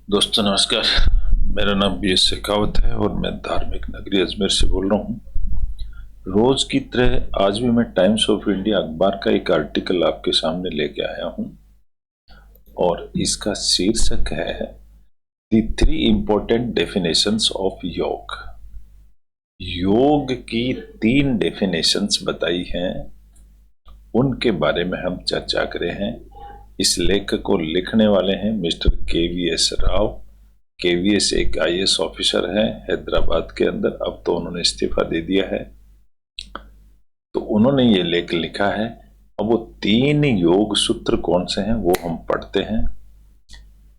दोस्तों नमस्कार। मेरा नाम BS शेखावत है और मैं धार्मिक नगरी अजमेर से बोल रहा हूँ। रोज की तरह आज भी मैं टाइम्स ऑफ इंडिया अखबार का एक आर्टिकल आपके सामने लेके आया हूँ और इसका शीर्षक है द 3 इम्पोर्टेंट डेफिनेशंस ऑफ योग। योग की 3 डेफिनेशंस बताई हैं, उनके बारे में हम चर्चा करें हैं। इस लेख को लिखने वाले हैं मिस्टर KVS राव। KVS एक IAS ऑफिसर है हैदराबाद के अंदर, अब तो उन्होंने इस्तीफा दे दिया है। तो उन्होंने ये लेख लिखा है। अब वो 3 योग सूत्र कौन से हैं वो हम पढ़ते हैं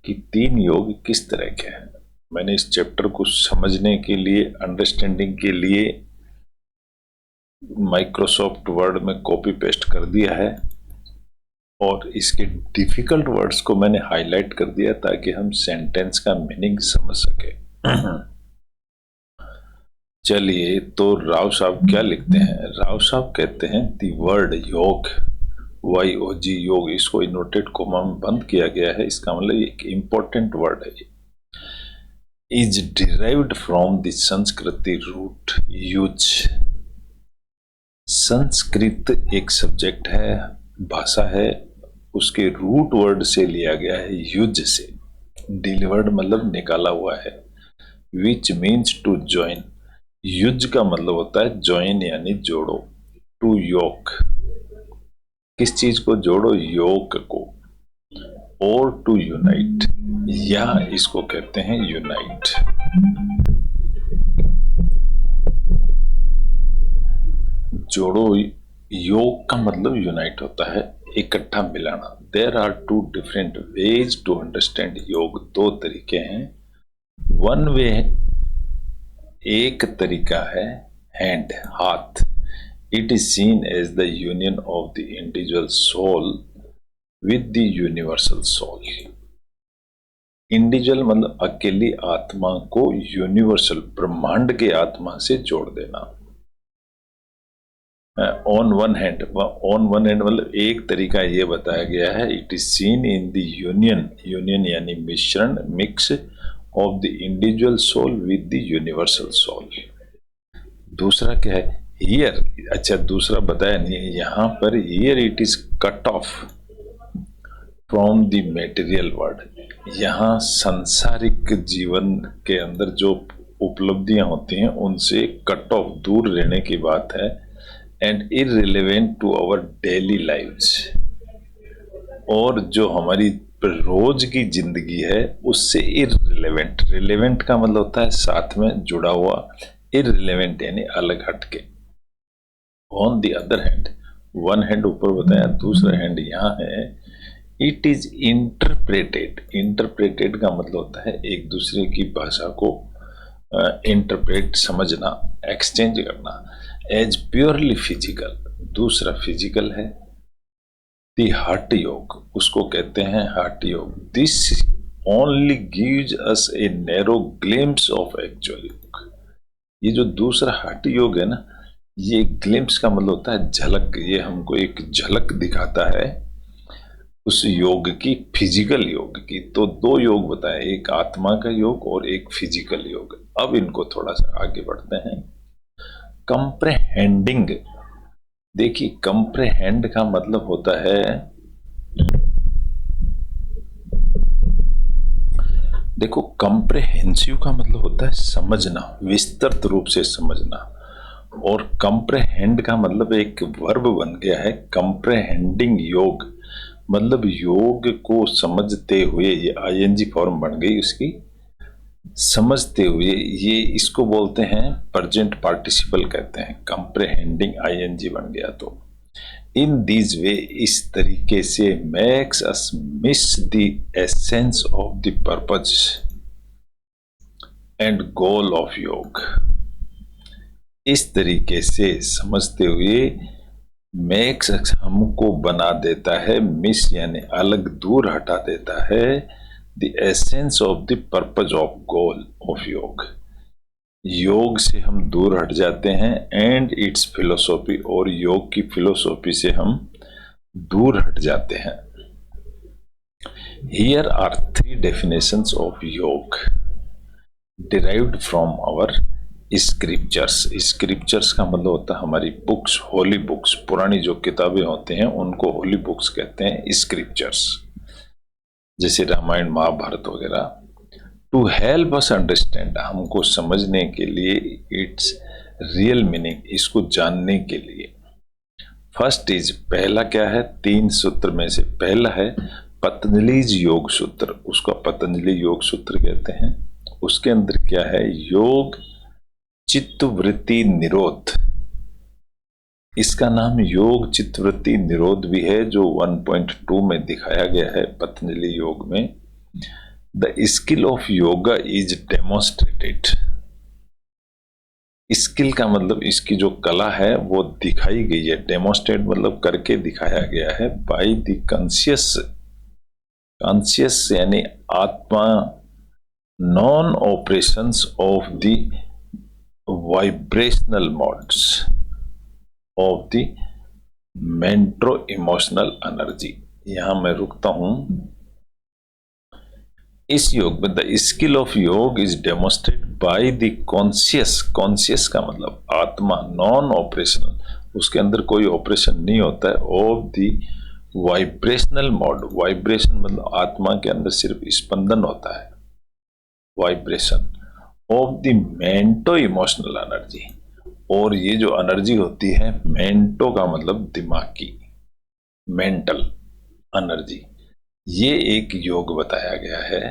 कि 3 योग किस तरह के हैं। मैंने इस चैप्टर को समझने के लिए, अंडरस्टैंडिंग के लिए माइक्रोसॉफ्ट वर्ड में कॉपी पेस्ट कर दिया है और इसके डिफिकल्ट वर्ड्स को मैंने हाईलाइट कर दिया ताकि हम सेंटेंस का मीनिंग समझ सके। चलिए, तो राव साहब क्या लिखते हैं। राव साहब कहते हैं दी वर्ड योग, YOG योग, इसको इनवर्टेड कोमा में बंद किया गया है। इसका मतलब एक इंपॉर्टेंट वर्ड है। इज डिराइव्ड फ्रॉम द संस्कृति रूट यूज। संस्कृत एक सब्जेक्ट है, भाषा है, उसके रूट वर्ड से लिया गया है युज से। डिलीवर्ड मतलब निकाला हुआ है। Which means to join. युज का मतलब होता है ज्वाइन यानी जोड़ो। टू योग, किस चीज को जोड़ो? योग को। और टू यूनाइट, या इसको कहते हैं यूनाइट। जोड़ो, योग का मतलब यूनाइट होता है, इकट्ठा मिलाना। There are 2 different ways to understand yoga. 2 तरीके हैं। वन वे, एक तरीका है हैंड, हाथ। It is seen as the union of the individual soul with the universal soul. Individual मतलब अकेली आत्मा को यूनिवर्सल ब्रह्मांड के आत्मा से जोड़ देना। ऑन वन हैंड मतलब एक तरीका ये बताया गया है। It is seen in the union यानी मिश्रण, mix of the individual soul with the universal soul. दूसरा क्या है? हियर, अच्छा दूसरा बताया नहीं है यहाँ पर। Here it is cut off from the material world. यहाँ सांसारिक जीवन के अंदर जो उपलब्धियां होती हैं उनसे कट ऑफ, दूर रहने की बात है। And irrelevant to our daily lives, और जो हमारी रोज की जिंदगी है उससे इररिलेवेंट। रिलेवेंट का मतलब होता है साथ में जुड़ा हुआ, इररिलेवेंट यानी अलग हटके। On the other hand, one hand ऊपर बताया, दूसरा हैंड यहाँ है। It is interpreted. इंटरप्रेटेड का मतलब होता है एक दूसरे की भाषा को इंटरप्रेट, समझना, एक्सचेंज करना। एज प्योरली फिजिकल, दूसरा फिजिकल है। दी हठ योग, उसको कहते हैं हठ योग। This only gives us a narrow glimpse of actual योग। ये जो दूसरा हठ योग है ना, ये ग्लिम्स का मतलब होता है झलक। ये हमको एक झलक दिखाता है उस योग की, फिजिकल योग की। तो 2 योग बताए, एक आत्मा का योग और एक फिजिकल योग। अब इनको थोड़ा सा आगे बढ़ते हैं। कंप्रहेंडिंग, देखिए कंप्रहेंड का मतलब होता है, देखो कंप्रहेंसिव का मतलब होता है समझना, विस्तृत रूप से समझना। और कंप्रहेंड का मतलब एक वर्ब बन गया है, कंप्रहेंडिंग योग। मतलब योग को समझते हुए, ये ING फॉर्म बन गई उसकी, समझते हुए। ये इसको बोलते हैं प्रेजेंट पार्टिसिपल कहते हैं। कंप्रहेंडिंग ING बन गया तो। इन दिस वे, इस तरीके से, makes us miss the essence of the purpose and goal of योग। इस तरीके से समझते हुए मेक्स अस, हमको बना देता है, मिस यानी अलग, दूर हटा देता है, the essence of the purpose of goal of योग। योग से हम दूर हट जाते हैं। एंड इट्स फिलोसॉफी, और योग की फिलोसॉफी से हम दूर हट जाते हैं। Here are three definitions of yoga derived from our scriptures. Scriptures का मतलब होता है हमारी बुक्स, होली बुक्स, पुरानी जो किताबें होती हैं उनको होली बुक्स कहते हैं, स्क्रिप्चर्स, जैसे रामायण महाभारत वगैरह। टू हेल्प अस अंडरस्टैंड, हमको समझने के लिए, इट्स रियल मीनिंग, इसको जानने के लिए। फर्स्ट इज, पहला क्या है, 3 सूत्र में से पहला है पतंजलिज योग सूत्र, उसका पतंजलि योग सूत्र कहते हैं। उसके अंदर क्या है, योग चित्तवृत्ति निरोध, इसका नाम योग चित्तवृत्ति निरोध भी है, जो 1.2 में दिखाया गया है पतंजलि योग में। The skill of yoga is demonstrated, skill का मतलब इसकी जो कला है वो दिखाई गई है, डेमोन्स्ट्रेट मतलब करके दिखाया गया है, बाय द कॉन्शियस, कॉन्शियस यानी आत्मा, non operations of the vibrational modes of the metro emotional energy. यहां मैं रुकता हूं। इस योग में द स्किल ऑफ योग is demonstrate by the conscious, conscious का मतलब आत्मा, नॉन ऑपरेशनल, उसके अंदर कोई ऑपरेशन नहीं होता है, of the vibrational mode, vibration मतलब आत्मा के अंदर सिर्फ स्पंदन होता है, vibration of the mento emotional energy, और ये जो एनर्जी होती है, मेंटो का मतलब दिमागी, मेंटल एनर्जी, ये एक योग बताया गया है।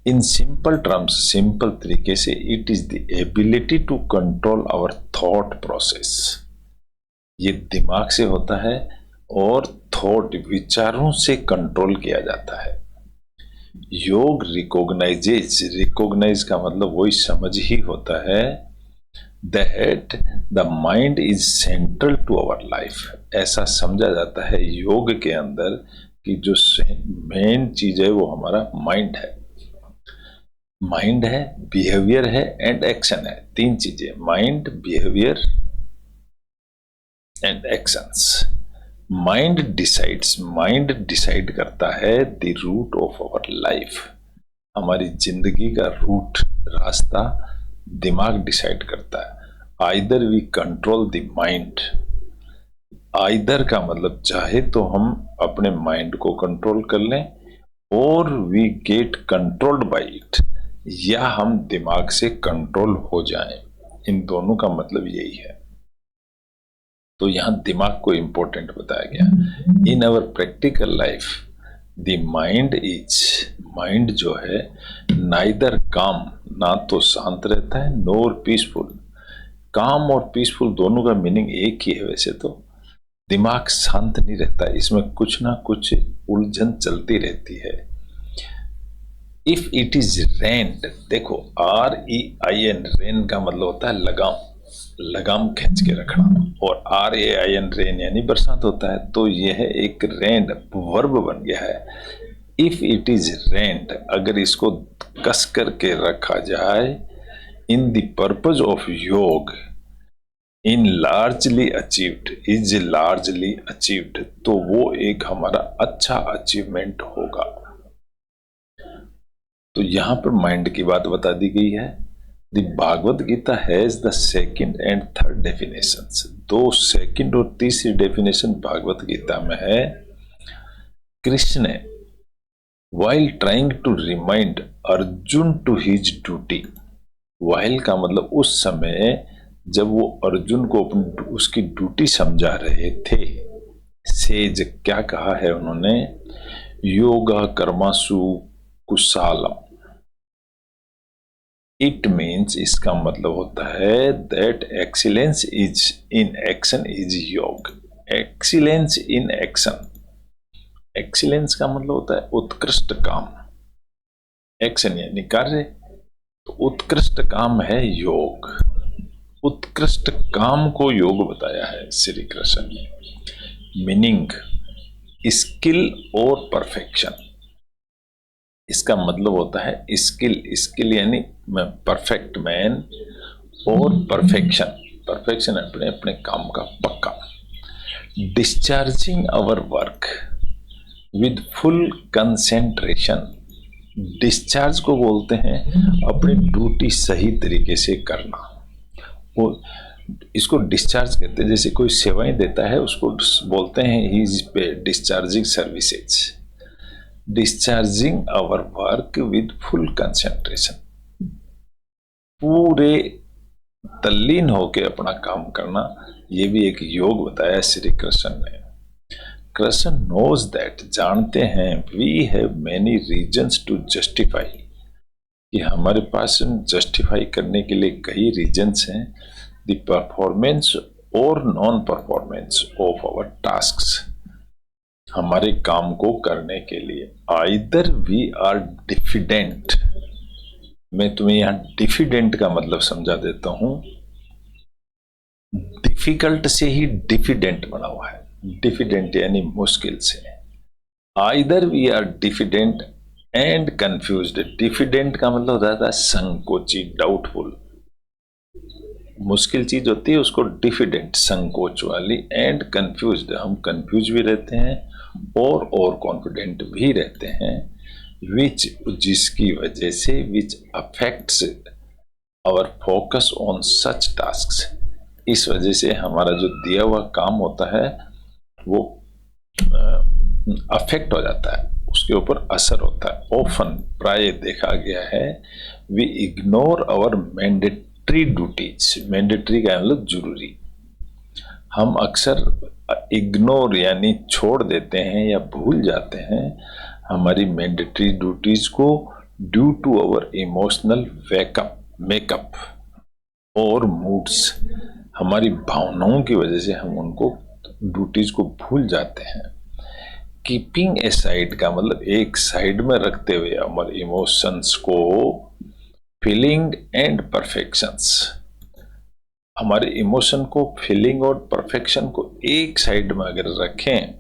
इन सिंपल टर्म्स, सिंपल तरीके से, it is the ability to control our thought process, ये दिमाग से होता है और थॉट, विचारों से कंट्रोल किया जाता है। योग रिकॉग्नाइजेज, रिकॉग्नाइज का मतलब वही समझ ही होता है, that the mind is central to our life, ऐसा समझा जाता है योग के अंदर कि जो मेन चीज है वो हमारा माइंड है, माइंड है, बिहेवियर है एंड एक्शन है, 3 चीजें, mind, behaviour and actions. Mind decides, mind decide करता है the root of our life, हमारी जिंदगी का रूट, रास्ता दिमाग डिसाइड करता है। Either we control the mind, either का मतलब चाहे तो हम अपने माइंड को कंट्रोल कर लें, और we get controlled by it, या हम दिमाग से कंट्रोल हो जाएं, इन दोनों का मतलब यही है। तो यहां दिमाग को इंपॉर्टेंट बताया गया। In our practical life the mind is, mind जो है नाइदर काम, ना तो शांत रहता है, नोर पीसफुल। काम और पीसफुल दोनों का मीनिंग एक ही है वैसे तो, दिमाग शांत नहीं रहता, इसमें कुछ ना कुछ उलझन चलती रहती है। इफ इट इज रेन्ड, देखो REIN, रेन का मतलब होता है लगाम, लगाम खींच के रखना, और RAIN रेन यानी बरसात होता है, तो यह एक रेन्ड वर्ब बन गया है। इफ इट इज रेन्ड, अगर इसको कस करके रखा जाए, in the purpose of yoga, in largely achieved, is largely achieved, तो वो एक हमारा अच्छा अचीवमेंट होगा। तो यहां पर माइंड की बात बता दी गई है। The Bhagavad Gita has the second and third definitions, 2 second और तीसरी डेफिनेशन भागवत गीता में है। Krishna while trying to remind Arjun to his duty, while का मतलब उस समय जब वो अर्जुन को अपनी उसकी ड्यूटी समझा रहे थे, सेज क्या कहा है उन्होंने, योगा कर्मासु कुशालम, इट मीन्स, इसका मतलब होता है that excellence is in action is योग, एक्सीलेंस इन एक्शन, एक्सीलेंस का मतलब होता है उत्कृष्ट काम, एक्शन यानी कार्य, तो उत्कृष्ट काम है योग, उत्कृष्ट काम को योग बताया है श्री कृष्ण ने। मीनिंग स्किल और परफेक्शन, इसका मतलब होता है स्किल, स्किल यानी परफेक्ट मैन, और परफेक्शन, परफेक्शन अपने अपने काम का पक्का। Discharging our work with full concentration. Discharge को बोलते हैं अपनी ड्यूटी सही तरीके से करना। वो इसको डिस्चार्ज कहते हैं। जैसे कोई सेवाएं देता है उसको बोलते हैं he is discharging services, discharging our work with full concentration. पूरे तल्लीन होके अपना काम करना, ये भी एक योग बताया श्री कृष्ण ने। कृष्ण नोज दैट, जानते हैं, we have many reasons to justify, कि हमारे पास जस्टिफाई करने के लिए कई रीजन्स हैं, द परफॉर्मेंस और non performance of our tasks, हमारे काम को करने के लिए। आइदर वी आर डिफिडेंट, मैं तुम्हें यहां डिफिडेंट का मतलब समझा देता हूं। डिफिकल्ट से ही डिफिडेंट बना हुआ है, डिफिडेंट यानी मुश्किल से। Either we are diffident and confused. Diffident का मतलब होता है संकोची, डाउटफुल, मुश्किल चीज होती है उसको डिफिडेंट, संकोच वाली। एंड कंफ्यूज्ड, हम कंफ्यूज भी रहते हैं और कॉन्फिडेंट भी रहते हैं। विच, जिसकी वजह से, which affects our focus on such tasks, इस वजह से हमारा जो दिया हुआ काम होता है वो अफेक्ट हो जाता है, उसके ऊपर असर होता है। ऑफन, प्राय देखा गया है, we ignore our mandatory duties. Mandatory का मतलब जरूरी, हम अक्सर इग्नोर यानी छोड़ देते हैं या भूल जाते हैं हमारी मैंडेटरी ड्यूटीज को, due to our emotional makeup और मूड्स। हमारी भावनाओं की वजह से हम उनको ड्यूटीज को भूल जाते हैं। कीपिंग ए साइड का मतलब एक साइड में रखते हुए हमारे इमोशंस को, फीलिंग एंड परफेक्शंस, हमारे इमोशन को, फीलिंग और परफेक्शन को एक साइड में अगर रखें,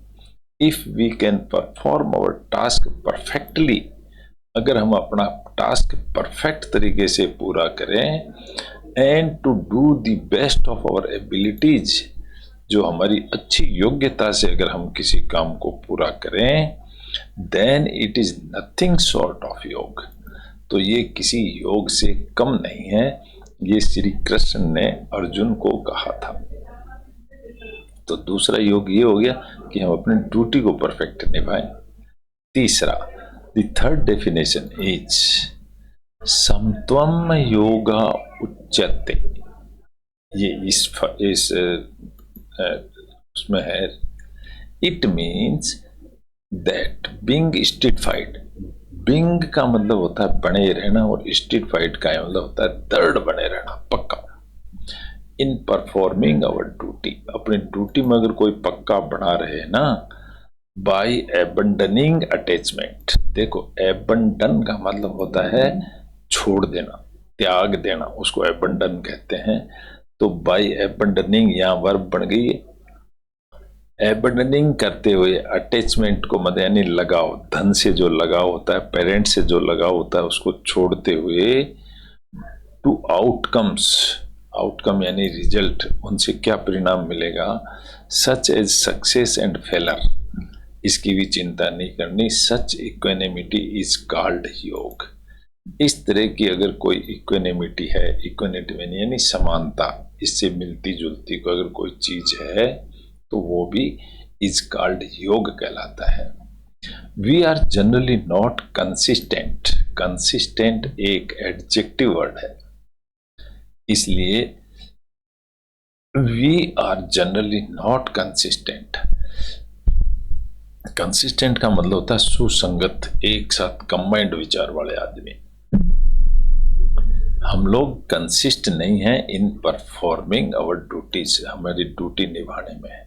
if we can perform our task perfectly, अगर हम अपना टास्क परफेक्ट तरीके से पूरा करें, and to do the best of our abilities, जो हमारी अच्छी योग्यता से अगर हम किसी काम को पूरा करें, then it is nothing short of yoga, तो ये किसी योग से कम नहीं है। ये श्री कृष्ण ने अर्जुन को कहा था। तो दूसरा योग ये हो गया कि हम अपनी ड्यूटी को परफेक्ट निभाएं। तीसरा, द थर्ड डेफिनेशन इज समत्वम योगा उच्यते। ये इस उसमें है, it means that being stupefied. Being का मतलब होता है बने रहना, और स्टिफाइड का मतलब होता है दृढ़ बने रहना, पक्का। इन परफॉर्मिंग आवर ड्यूटी, अपनी ड्यूटी में अगर कोई पक्का बना रहे ना, बाय एबंडनिंग अटैचमेंट। देखो, एबंडन का मतलब होता है छोड़ देना, त्याग देना, उसको एबंडन कहते हैं। तो बाय एबंडनिंग यहाँ वर्ब बन गई है। एबंडनिंग करते हुए, अटैचमेंट को मतलब यानी लगाव, धन से जो लगाव होता है, पेरेंट से जो लगाव होता है, उसको छोड़ते हुए, टू आउटकम्स, आउटकम यानी रिजल्ट, उनसे क्या परिणाम मिलेगा, such as success and failure, इसकी भी चिंता नहीं करनी। सच इक्वेनिमिटी इज कॉल्ड योग। इस तरह की अगर कोई इक्वेनिमिटी है, इक्वेनिटी यानी समानता, इससे मिलती जुलती को अगर कोई चीज है तो वो भी इज कॉल्ड योग कहलाता है। We are generally not consistent. Consistent एक एडजेक्टिव वर्ड है, इसलिए we are generally not consistent. Consistent का मतलब होता है सुसंगत, एक साथ कंबाइंड विचार वाले आदमी। हम लोग कंसिस्ट नहीं हैं इन परफॉर्मिंग आवर ड्यूटीज, हमारी ड्यूटी निभाने में।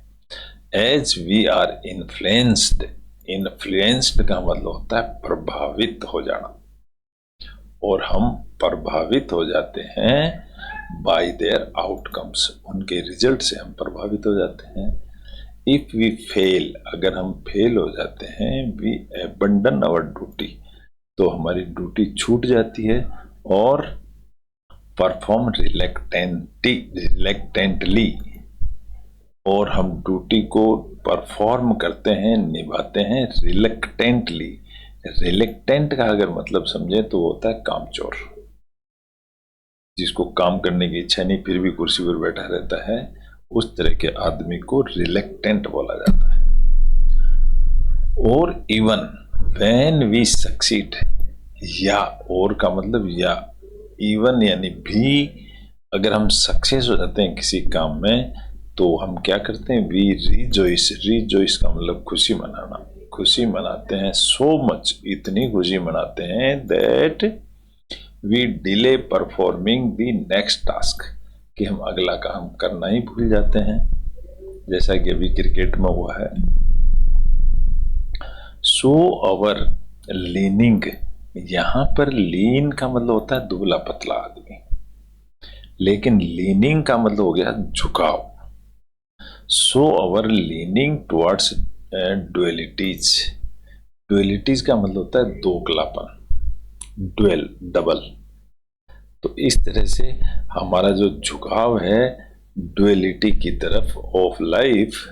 As we are influenced, influenced का मतलब होता है प्रभावित हो जाना, और हम प्रभावित हो जाते हैं बाय देयर आउटकम्स, उनके रिजल्ट से हम प्रभावित हो जाते हैं। इफ वी फेल, अगर हम फेल हो जाते हैं, वी एबंडन आवर ड्यूटी, तो हमारी ड्यूटी छूट जाती है, और परफॉर्म रिलेक्टेंटली, और हम ड्यूटी को परफॉर्म करते हैं, निभाते हैं रिलक्टेंटली। रिलक्टेंट का अगर मतलब समझे तो होता है कामचोर, जिसको काम करने की इच्छा नहीं फिर भी कुर्सी पर बैठा रहता है, उस तरह के आदमी को रिलक्टेंट बोला जाता है। और इवन व्हेन वी सक्सीड, या और का मतलब या, इवन यानी भी, अगर हम सक्सेस हो जाते हैं किसी काम में तो हम क्या करते हैं, वी रिजॉइस। रिजॉइस का मतलब खुशी मनाना, खुशी मनाते हैं सो मच, इतनी खुशी मनाते हैं that we delay performing the next task, कि हम अगला काम करना ही भूल जाते हैं, जैसा कि अभी क्रिकेट में हुआ है। सो अवर लीनिंग, यहां पर लीन का मतलब होता है दुबला पतला आदमी, लेकिन लीनिंग का मतलब हो गया झुकाव। सो अवर लीनिंग टुवर्ड्स डुअलिटीज। डुअलिटीज का मतलब होता है दोगलापन, डुअल डबल। तो इस तरह से हमारा जो झुकाव है डुअलिटी की तरफ ऑफ लाइफ,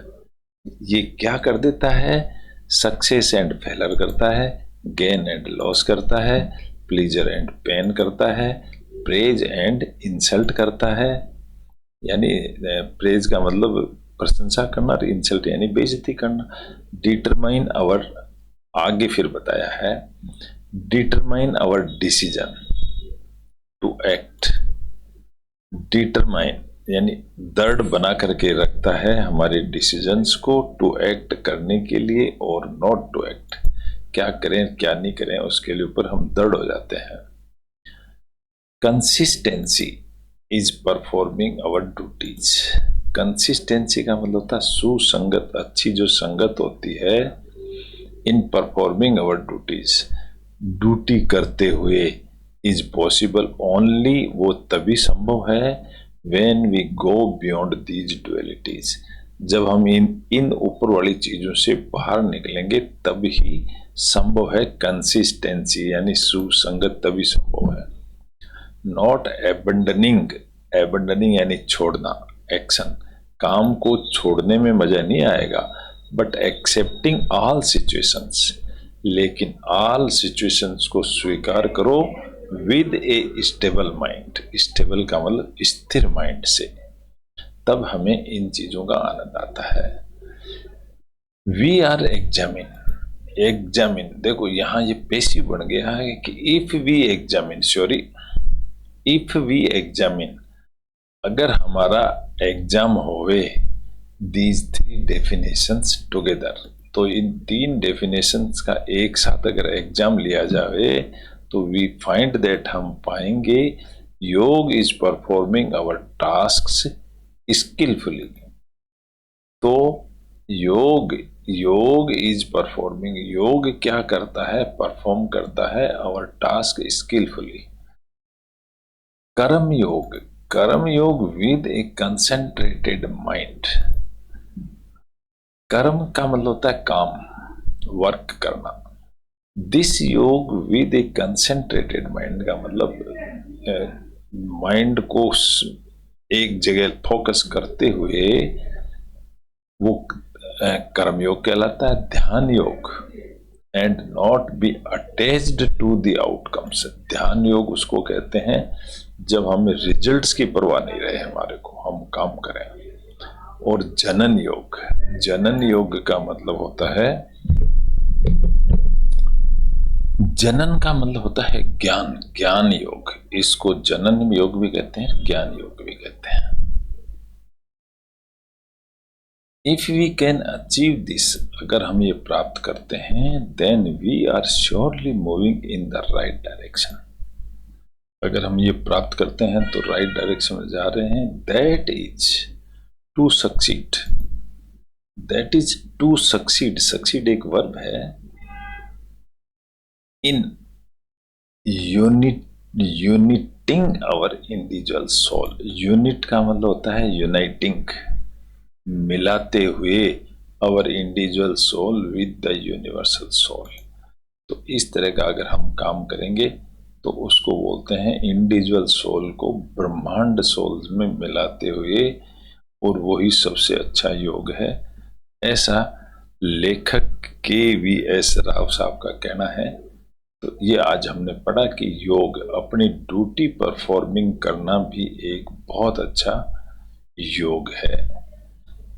ये क्या कर देता है, सक्सेस एंड फेलर करता है, गेन एंड लॉस करता है, प्लीजर एंड पेन करता है, प्रेज एंड इंसल्ट करता है। यानी प्रेज का मतलब प्रशंसा करना और इंसल्ट यानी बेइज्जती करना। डिटरमाइन आवर, आगे फिर बताया है, determine our decision to act. Determine यानी दृढ़ बना करके रखता है हमारे डिसीजंस को, टू एक्ट करने के लिए, और नॉट टू एक्ट, क्या करें क्या नहीं करें उसके लिए ऊपर हम दृढ़ हो जाते हैं। Consistency is performing our duties. Consistency का मतलब होता है सुसंगत, अच्छी जो संगत होती है in performing our duties, duty करते हुए, इज पॉसिबल ओनली, वो तभी संभव है, when we go beyond these dualities, जब हम इन ऊपर वाली चीजों से बाहर निकलेंगे तब ही संभव है। कंसिस्टेंसी यानी सुसंगत तभी संभव है। नॉट एबंडनिंग, एबंडनिंग यानी छोड़ना, एक्शन, काम को छोड़ने में मजा नहीं आएगा, बट एक्सेप्टिंग ऑल सिचुएशंस, लेकिन ऑल सिचुएशंस को स्वीकार करो with A stable mind. Stable का मतलब स्थिर माइंड से, तब हमें इन चीजों का आनंद आता है। वी आर एग्जामिन, एग्जामिन देखो यहां ये पेशिव बन गया है कि if we examine, sorry, if we examine, अगर हमारा एग्जाम होवे दीज थ्री डेफिनेशंस टुगेदर, तो इन तीन डेफिनेशंस का एक साथ अगर एग्जाम लिया जावे तो वी फाइंड दैट, हम पाएंगे yoga is performing our tasks skilfully. तो योग, योग इज परफॉर्मिंग, योग क्या करता है, परफॉर्म करता है आवर टास्क स्किलफुली। कर्म योग, कर्म योग विद ए कंसेंट्रेटेड माइंड। कर्म का मतलब होता है काम, वर्क करना। दिस योग विद ए कंसेंट्रेटेड माइंड का मतलब माइंड को एक जगह फोकस करते हुए वो कर्म योग कहलाता है। ध्यान yoga, and not be attached to the outcomes, ध्यान योग उसको कहते हैं जब हमें रिजल्ट्स की परवाह नहीं रहे हमारे को, हम काम करें। और जनन योग, जनन योग का मतलब होता है, जनन का मतलब होता है ज्ञान, ज्ञान योग, इसको जनन योग भी कहते हैं, ज्ञान योग भी कहते हैं। If we can achieve this, अगर हम ये प्राप्त करते हैं, then we are surely moving in the right direction, अगर हम ये प्राप्त करते हैं तो राइट डायरेक्शन में जा रहे हैं। That is to succeed, that is to succeed, succeed एक वर्ब है, in unit, uniting our individual soul. Unit का मतलब होता है यूनाइटिंग, मिलाते हुए our individual soul with the universal soul. तो इस तरह का अगर हम काम करेंगे तो उसको बोलते हैं इंडिविजुअल सोल को ब्रह्मांड सोल में मिलाते हुए और वही सबसे अच्छा योग है, ऐसा लेखक KVS राव साहब का कहना है। तो ये आज हमने पढ़ा कि योग अपनी ड्यूटी परफॉर्मिंग करना भी एक बहुत अच्छा योग है,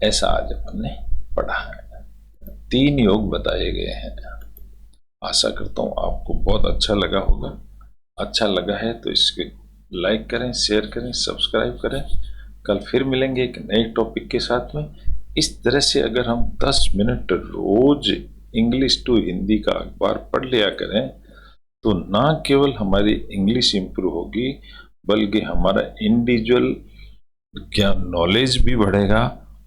ऐसा आज अपन ने पढ़ा है। 3 योग बताए गए हैं। आशा करता हूँ आपको बहुत अच्छा लगा होगा। अच्छा लगा है तो इसके लाइक करें, शेयर करें, सब्सक्राइब करें। कल फिर मिलेंगे एक नए टॉपिक के साथ में। इस तरह से अगर हम 10 मिनट रोज इंग्लिश टू हिंदी का अखबार पढ़ लिया करें तो ना केवल हमारी इंग्लिश इंप्रूव होगी, बल्कि हमारा इंडिविजुअल ज्ञान नॉलेज भी बढ़ेगा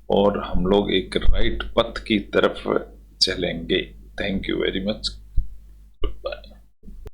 और हम लोग एक राइट पथ की तरफ चलेंगे। Thank you very much.